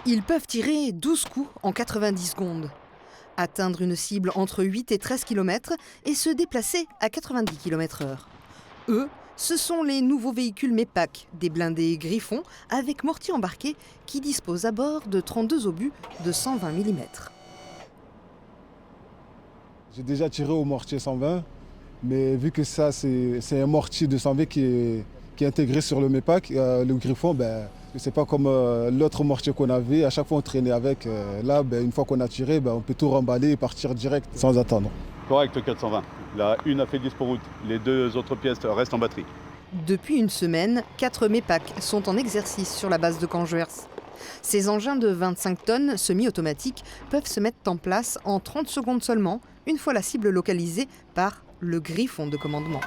Ils peuvent tirer 12 coups en 90 secondes, atteindre une cible entre 8 et 13 km et se déplacer à 90 km/h. Eux, ce sont les nouveaux véhicules MEPAC, des blindés Griffon avec mortier embarqué qui disposent à bord de 32 obus de 120 mm. J'ai déjà tiré au mortier 120, mais vu que ça c'est un mortier de 120 qui est intégré sur le MEPAC, le Griffon, c'est pas comme l'autre mortier qu'on avait, à chaque fois on traînait avec. Là, une fois qu'on a tiré, on peut tout remballer et partir direct sans attendre. Correct 420. La une a fait 10 pour route, les deux autres pièces restent en batterie. Depuis une semaine, 4 MEPAC sont en exercice sur la base de Canjuers. Ces engins de 25 tonnes semi-automatiques peuvent se mettre en place en 30 secondes seulement, une fois la cible localisée par le Griffon de commandement.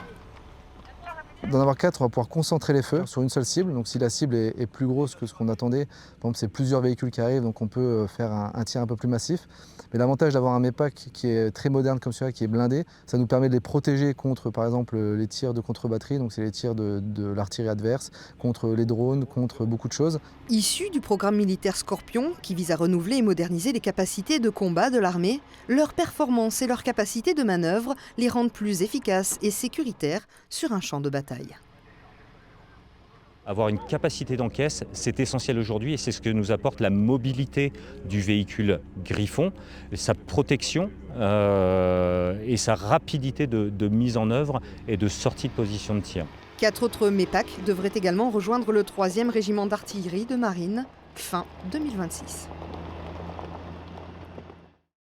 D'en avoir 4, on va pouvoir concentrer les feux sur une seule cible. Donc si la cible est plus grosse que ce qu'on attendait, par exemple c'est plusieurs véhicules qui arrivent, donc on peut faire un tir un peu plus massif. Mais l'avantage d'avoir un MEPAC qui est très moderne comme celui-là, qui est blindé, ça nous permet de les protéger contre par exemple les tirs de contre-batterie, donc c'est les tirs de l'artillerie adverse, contre les drones, contre beaucoup de choses. Issus du programme militaire Scorpion, qui vise à renouveler et moderniser les capacités de combat de l'armée, leur performance et leur capacité de manœuvre les rendent plus efficaces et sécuritaires sur un champ de bataille. Avoir une capacité d'encaisse, c'est essentiel aujourd'hui et c'est ce que nous apporte la mobilité du véhicule Griffon, sa protection et sa rapidité de mise en œuvre et de sortie de position de tir. 4 autres MEPAC devraient également rejoindre le 3e régiment d'artillerie de marine fin 2026.